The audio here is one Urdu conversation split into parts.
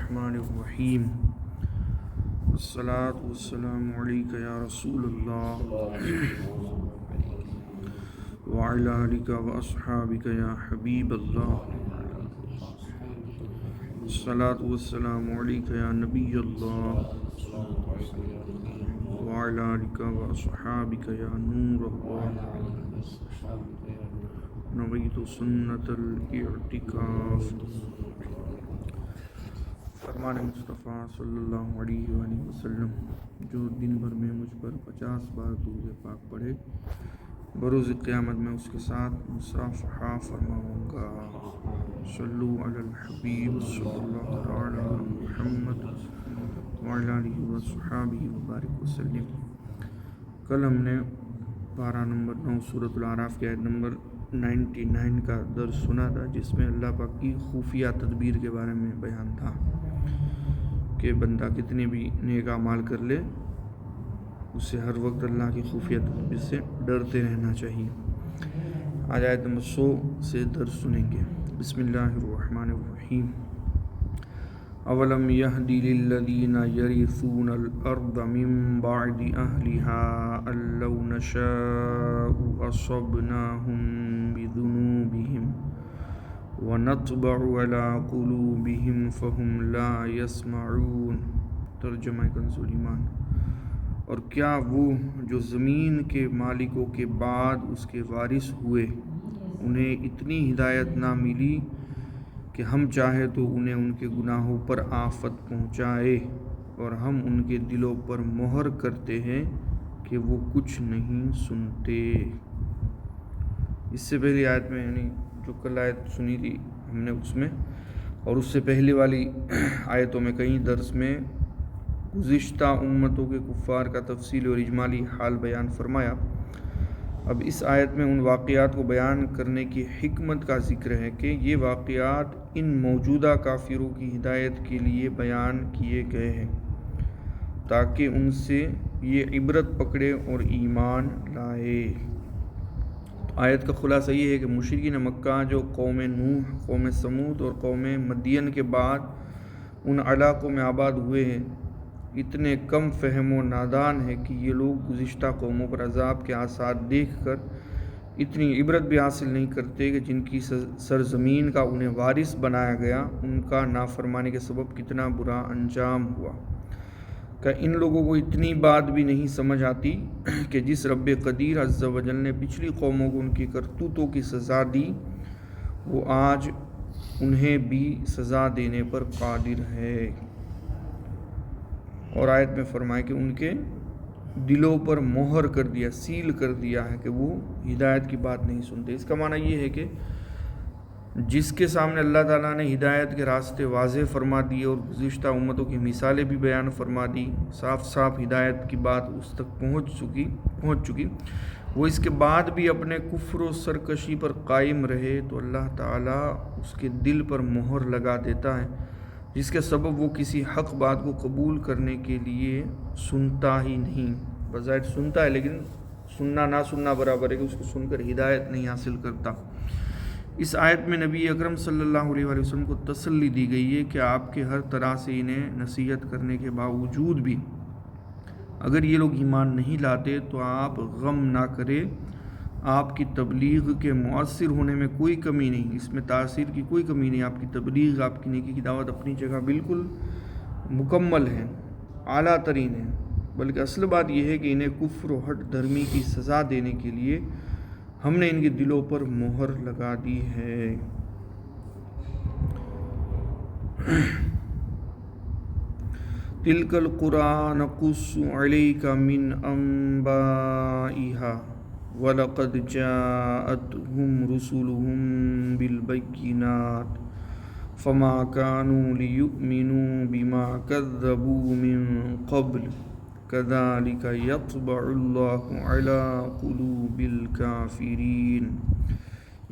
الرحمن الرحیم الصلاۃ والسلام علیک یا رسول اللہ وعلی آلک واصحابک یا حبیب اللہ الصلاۃ والسلام علیک یا نبی اللہ وعلی آلک واصحابک یا نور اللہ نویت سنت الاعتکاف۔ فرمان مصطفیٰ صلی اللہ علیہ وآلہ وسلم، جو دن بھر میں مجھ پر 50 بار درود پاک پڑھے بروز قیامت میں اس کے ساتھ مصافحہ فرماؤں گا۔ صلو علی الحبیب صلی اللہ تعالی علی محمد وعلی آلہ وصحبہ وبارک وسلم۔ کل ہم نے پارہ نمبر 9 سورۃ الاعراف کی آیت نمبر 99 کا درس سنا تھا، جس میں اللہ پاک کی خفیہ تدبیر کے بارے میں بیان تھا کہ بندہ کتنے بھی نیک اعمال کر لے، اسے ہر وقت اللہ کی خفیہ تدبیر سے ڈرتے رہنا چاہیے۔ آج آیت نمبر 100 سے درس سنیں گے۔ بسم اللہ الرحمن الرحیم۔ اولم یہد للذین یرثون الارض من بعد اہلها ان لو نشاء اصبناہم بذنوبہم ونطبع علی قلوبہم فہم لا یسمعون۔ ترجمہ کنز ایمان۔ اور کیا وہ جو زمین کے مالکوں کے بعد اس کے وارث ہوئے، انہیں اتنی ہدایت نہ ملی کہ ہم چاہے تو انہیں ان کے گناہوں پر آفت پہنچائے، اور ہم ان کے دلوں پر مہر کرتے ہیں کہ وہ کچھ نہیں سنتے۔ اس سے پہلی آیت میں، یعنی جو کل آیت سنی تھی ہم نے اس میں، اور اس سے پہلی والی آیتوں میں کئی درس میں گزشتہ امتوں کے کفار کا تفصیلی اور اجمالی حال بیان فرمایا۔ اب اس آیت میں ان واقعات کو بیان کرنے کی حکمت کا ذکر ہے کہ یہ واقعات ان موجودہ کافروں کی ہدایت کے لیے بیان کیے گئے ہیں تاکہ ان سے یہ عبرت پکڑے اور ایمان لائے۔ آیت کا خلاصہ یہ ہے کہ مشرکین مکہ جو قوم نوح، قوم سمود اور قوم مدین کے بعد ان علاقوں میں آباد ہوئے ہیں، اتنے کم فہم و نادان ہے کہ یہ لوگ گزشتہ قوموں پر عذاب کے آثار دیکھ کر اتنی عبرت بھی حاصل نہیں کرتے کہ جن کی سرزمین کا انہیں وارث بنایا گیا، ان کا نافرمانی کے سبب کتنا برا انجام ہوا۔ کہ ان لوگوں کو اتنی بات بھی نہیں سمجھ آتی کہ جس رب قدیر عز و جل نے پچھلی قوموں کو ان کی کرتوتوں کی سزا دی، وہ آج انہیں بھی سزا دینے پر قادر ہے۔ اور آیت میں فرمائے کہ ان کے دلوں پر مہر کر دیا، سیل کر دیا ہے کہ وہ ہدایت کی بات نہیں سنتے۔ اس کا معنی یہ ہے کہ جس کے سامنے اللہ تعالیٰ نے ہدایت کے راستے واضح فرما دیے اور گزشتہ امتوں کی مثالیں بھی بیان فرما دی، صاف صاف ہدایت کی بات اس تک پہنچ چکی، وہ اس کے بعد بھی اپنے کفر و سرکشی پر قائم رہے تو اللہ تعالیٰ اس کے دل پر مہر لگا دیتا ہے، جس کے سبب وہ کسی حق بات کو قبول کرنے کے لیے سنتا ہی نہیں۔ بظاہر سنتا ہے لیکن سننا نہ سننا برابر ہے کہ اس کو سن کر ہدایت نہیں حاصل کرتا۔ اس آیت میں نبی اکرم صلی اللہ علیہ وآلہ وسلم کو تسلی دی گئی ہے کہ آپ کے ہر طرح سے انہیں نصیحت کرنے کے باوجود بھی اگر یہ لوگ ایمان نہیں لاتے تو آپ غم نہ کریں، آپ کی تبلیغ کے مؤثر ہونے میں کوئی کمی نہیں، اس میں تاثیر کی کوئی کمی نہیں۔ آپ کی تبلیغ، آپ کی نیکی کی دعوت اپنی جگہ بالکل مکمل ہے، اعلیٰ ترین ہے، بلکہ اصل بات یہ ہے کہ انہیں کفر و ہٹ دھرمی کی سزا دینے کے لیے ہم نے ان کے دلوں پر مہر لگا دی ہے۔ تِلْكَ الْقُرَىٰ نَقُصُّ عَلَيْكَ مِنْ أَنْبَائِهَا وَلَقَدْ جَاءَتْهُمْ رُسُلُهُم بِالْبَيِّنَاتِ فَمَا كَانُوا لِيُؤْمِنُوا بِمَا كَذَّبُوا مِن قَبْلُ كَذَلِكَ يَطْبَعُ اللَّهُ عَلَىٰ قُلُوبِ الْكَافِرِينَ۔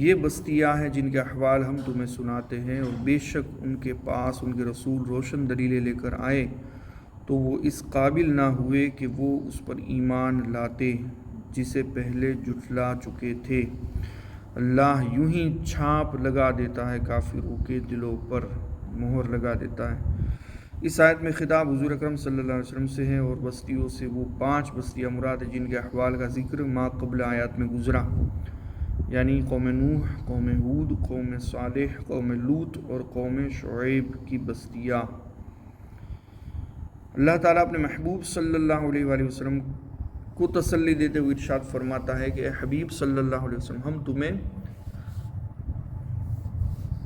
یہ بستیاں ہیں جن کے احوال ہم تمہیں سناتے ہیں، اور بے شک ان کے پاس ان کے رسول روشن دلیلیں لے کر آئے تو وہ اس قابل نہ ہوئے کہ وہ اس پر ایمان لاتے جسے پہلے جھٹلا چکے تھے۔ اللہ یوں ہی چھاپ لگا دیتا ہے کافروں کے دلوں پر، مہر لگا دیتا ہے۔ اس آیت میں خطاب حضور اکرم صلی اللہ علیہ وسلم سے ہے اور بستیوں سے وہ 5 بستیاں مراد ہیں جن کے احوال کا ذکر ما قبل آیات میں گزرا، یعنی قوم نوح، قوم ہود، قوم صالح، قوم لوط اور قوم شعیب کی بستیاں۔ اللہ تعالیٰ اپنے محبوب صلی اللہ علیہ وآلہ وسلم کو تسلی دیتے ہوئے ارشاد فرماتا ہے کہ اے حبیب صلی اللہ علیہ وسلم، ہم تمہیں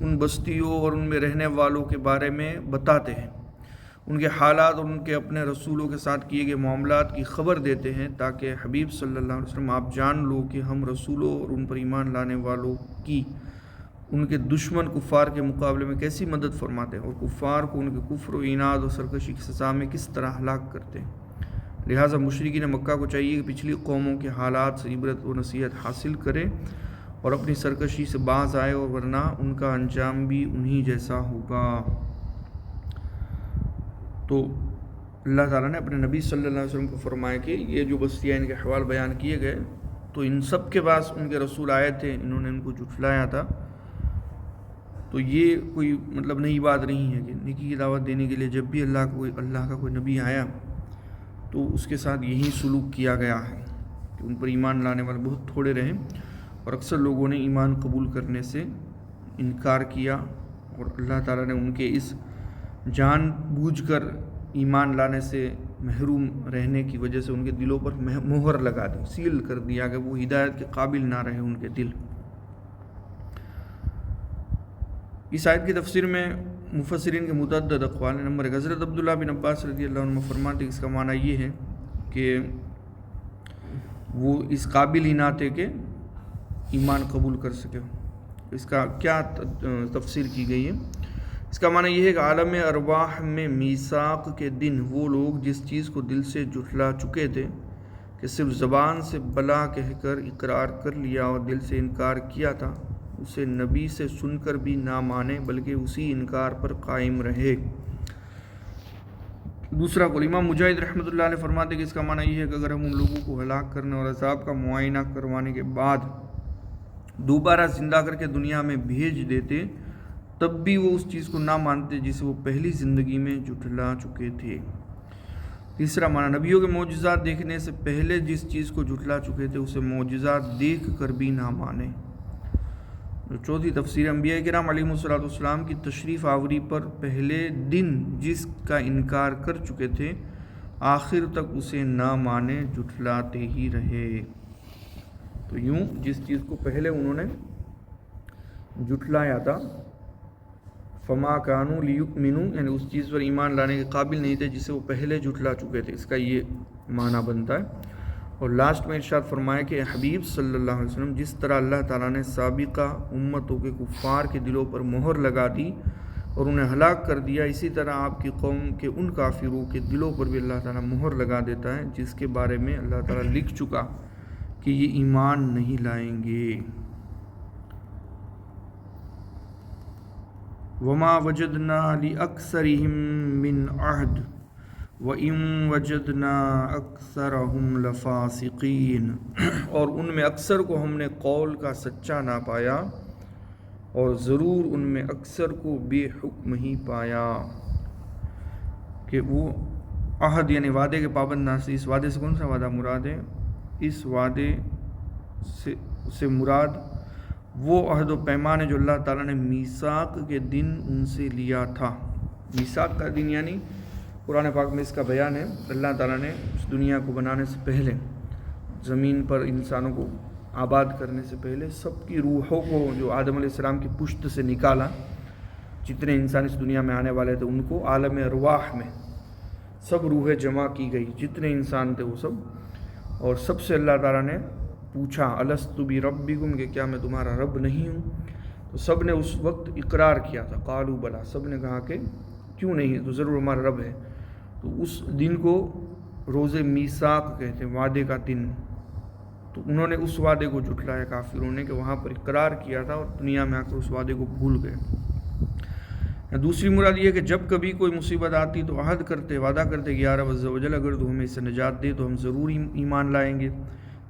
ان بستیوں اور ان میں رہنے والوں کے بارے میں بتاتے ہیں، ان کے حالات اور ان کے اپنے رسولوں کے ساتھ کیے گئے معاملات کی خبر دیتے ہیں تاکہ حبیب صلی اللہ علیہ وسلم آپ جان لو کہ ہم رسولوں اور ان پر ایمان لانے والوں کی ان کے دشمن کفار کے مقابلے میں کیسی مدد فرماتے ہیں اور کفار کو ان کے کفر و عناد اور سرکشی کی سزا میں کس طرح ہلاک کرتے ہیں۔ لہٰذا مشرکین مکہ کو چاہیے کہ پچھلی قوموں کے حالات سے عبرت و نصیحت حاصل کرے اور اپنی سرکشی سے باز آئے، اور ورنہ ان کا انجام بھی انہی جیسا ہوگا۔ تو اللہ تعالیٰ نے اپنے نبی صلی اللہ علیہ وسلم کو فرمایا کہ یہ جو بستیاں ان کے احوال بیان کیے گئے تو ان سب کے پاس ان کے رسول آئے تھے، انہوں نے ان کو جھٹلایا تھا، تو یہ کوئی مطلب نئی بات نہیں ہے کہ نیکی کی دعوت دینے کے لیے جب بھی اللہ کا کوئی نبی آیا تو اس کے ساتھ یہی سلوک کیا گیا ہے کہ ان پر ایمان لانے والے بہت تھوڑے رہے، اور اکثر لوگوں نے ایمان قبول کرنے سے انکار کیا، اور اللہ تعالیٰ نے ان کے اس جان بوجھ کر ایمان لانے سے محروم رہنے کی وجہ سے ان کے دلوں پر مہر لگا دی، سیل کر دیا کہ وہ ہدایت کے قابل نہ رہے ان کے دل۔ اس آیت کی تفسیر میں مفسرین کے متعدد اقوال ہیں۔ نمبر 1، حضرت عبداللہ بن عباس رضی اللہ عنہ فرماتے ہیں اس کا معنی یہ ہے کہ وہ اس قابل ہی نہ تھے کہ ایمان قبول کر سکے۔ اس کا کیا تفسیر کی گئی ہے؟ اس کا معنی یہ ہے کہ عالم ارواح میں میثاق کے دن وہ لوگ جس چیز کو دل سے جھٹلا چکے تھے کہ صرف زبان سے بلا کہہ کر اقرار کر لیا اور دل سے انکار کیا تھا، اسے نبی سے سن کر بھی نہ مانے بلکہ اسی انکار پر قائم رہے۔ دوسرا قول امام مجاہد رحمۃ اللہ علیہ فرماتے کہ اس کا معنی یہ ہے کہ اگر ہم ان لوگوں کو ہلاک کرنے اور عذاب کا معائنہ کروانے کے بعد دوبارہ زندہ کر کے دنیا میں بھیج دیتے تب بھی وہ اس چیز کو نہ مانتے جسے وہ پہلی زندگی میں جھٹلا چکے تھے۔ تیسرا معنی نبیوں کے معجزات دیکھنے سے پہلے جس چیز کو جھٹلا چکے تھے اسے معجزات دیکھ کر بھی نہ مانے۔ چوتھی تفسیر انبیاء کرام علیہم السلام کی تشریف آوری پر پہلے دن جس کا انکار کر چکے تھے آخر تک اسے نہ مانے، جھٹلاتے ہی رہے۔ تو یوں جس چیز کو پہلے انہوں نے جھٹلایا تھا فما کانوا لیؤمنوا، یعنی اس چیز پر ایمان لانے کے قابل نہیں تھے جسے وہ پہلے جھٹلا چکے تھے، اس کا یہ معنی بنتا ہے۔ اور لاسٹ میں ارشاد فرمایا کہ حبیب صلی اللہ علیہ وسلم جس طرح اللہ تعالیٰ نے سابقہ امتوں کے کفار کے دلوں پر مہر لگا دی اور انہیں ہلاک کر دیا، اسی طرح آپ کی قوم کے ان کافروں کے دلوں پر بھی اللہ تعالیٰ مہر لگا دیتا ہے جس کے بارے میں اللہ تعالیٰ لکھ چکا کہ یہ ایمان نہیں لائیں گے۔ وما وجدنا لأکثرهم من عہد وَإِن وَجَدْنَا أَكْثَرَهُمْ لَفَاسِقِينَ، اور ان میں اکثر کو ہم نے قول کا سچا نہ پایا اور ضرور ان میں اکثر کو بے حکم ہی پایا۔ کہ وہ عہد یعنی وعدے کے پابند نہ سے، اس وعدے سے کون سا وعدہ مراد ہے؟ اس وعدے سے مراد وہ عہد و پیمان ہے جو اللہ تعالیٰ نے میثاق کے دن ان سے لیا تھا۔ میثاق کا دن یعنی قرآن پاک میں اس کا بیان ہے، اللہ تعالیٰ نے اس دنیا کو بنانے سے پہلے، زمین پر انسانوں کو آباد کرنے سے پہلے سب کی روحوں کو جو آدم علیہ السلام کی پشت سے نکالا، جتنے انسان اس دنیا میں آنے والے تھے ان کو عالم ارواح میں سب روحیں جمع کی گئی، جتنے انسان تھے وہ سب، اور سب سے اللہ تعالیٰ نے پوچھا الست بربکم، کہ کیا میں تمہارا رب نہیں ہوں؟ تو سب نے اس وقت اقرار کیا تھا، قالوا بلا، سب نے کہا کہ کیوں نہیں، تو ضرور ہمارا رب ہے۔ تو اس دن کو روز میثاق کہتے ہیں، وعدے کا دن۔ تو انہوں نے اس وعدے کو جھٹلایا کافروں نے کہ وہاں پر اقرار کیا تھا اور دنیا میں آ کر اس وعدے کو بھول گئے۔ دوسری مراد یہ کہ جب کبھی کوئی مصیبت آتی تو عہد کرتے، وعدہ کرتے کہ یا رب عز و جل اگر تو ہمیں اس سے نجات دے تو ہم ضرور ایمان لائیں گے،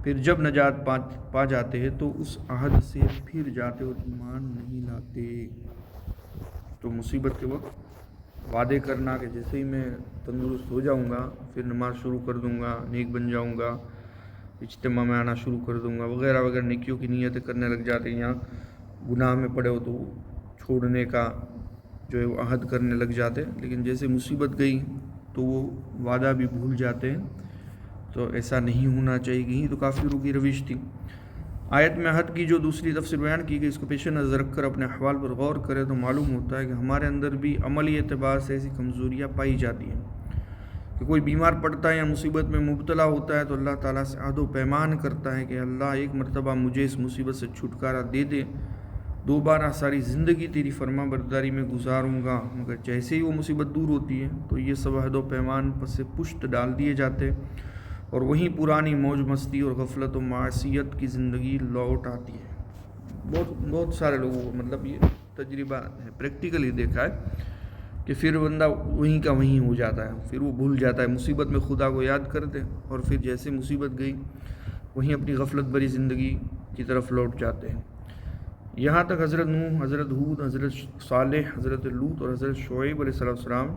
پھر جب نجات پا جاتے ہیں تو اس عہد سے پھر جاتے اور ایمان نہیں لاتے۔ تو مصیبت کے وقت وعدے کرنا کہ جیسے ہی میں تندرست ہو جاؤں گا پھر نماز شروع کر دوں گا، نیک بن جاؤں گا، اجتماع میں آنا شروع کر دوں گا وغیرہ وغیرہ، نیکیوں کی نیتیں کرنے لگ جاتے ہیں، یہاں گناہ میں پڑے ہو تو چھوڑنے کا جو ہے وہ عہد کرنے لگ جاتے ہیں، لیکن جیسے مصیبت گئی تو وہ وعدہ بھی بھول جاتے ہیں. تو ایسا نہیں ہونا چاہیے. یہی تو کافروں کی روش تھی. آیت میں عہد کی جو دوسری تفسیر بیان کی گئی، اس کو پیش نظر رکھ کر اپنے احوال پر غور کرے تو معلوم ہوتا ہے کہ ہمارے اندر بھی عملی اعتبار سے ایسی کمزوریاں پائی جاتی ہیں کہ کوئی بیمار پڑتا ہے یا مصیبت میں مبتلا ہوتا ہے تو اللہ تعالیٰ سے عہد و پیمان کرتا ہے کہ اللہ ایک مرتبہ مجھے اس مصیبت سے چھٹکارا دے دے، دوبارہ ساری زندگی تیری فرما برداری میں گزاروں گا. مگر جیسے ہی وہ مصیبت دور ہوتی ہے تو یہ سب عہد و پیمان پس پشت ڈال دیے جاتے اور وہیں پرانی موج مستی اور غفلت و معصیت کی زندگی لوٹ آتی ہے. بہت سارے لوگوں کو مطلب یہ تجربہ ہے، پریکٹیکلی دیکھا ہے کہ پھر بندہ وہیں کا وہیں ہو جاتا ہے، پھر وہ بھول جاتا ہے. مصیبت میں خدا کو یاد کرتے اور پھر جیسے مصیبت گئی وہیں اپنی غفلت بھری زندگی کی طرف لوٹ جاتے ہیں. یہاں تک حضرت نوح، حضرت ہود، حضرت صالح، حضرت لوط اور حضرت شعیب علیہ السلام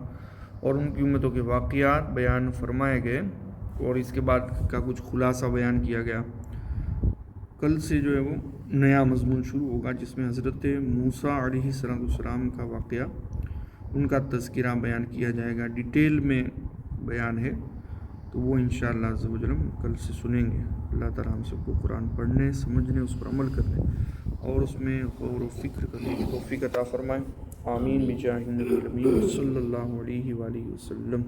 اور ان کی امتوں کے واقعات بیان فرمائے گئے اور اس کے بعد کا کچھ خلاصہ بیان کیا گیا. کل سے جو ہے وہ نیا مضمون شروع ہوگا جس میں حضرت موسیٰ علیہ السلام کا واقعہ، ان کا تذکرہ بیان کیا جائے گا. ڈیٹیل میں بیان ہے تو وہ انشاءاللہ عز و جل کل سے سنیں گے. اللہ تعالیٰ ہم سب کو قرآن پڑھنے، سمجھنے، اس پر عمل کرنے اور اس میں غور و فکر کرنے کی توفیق عطا فرمائے. آمین بجاہ النبی الامین صلی اللہ علیہ وآلہ وسلم.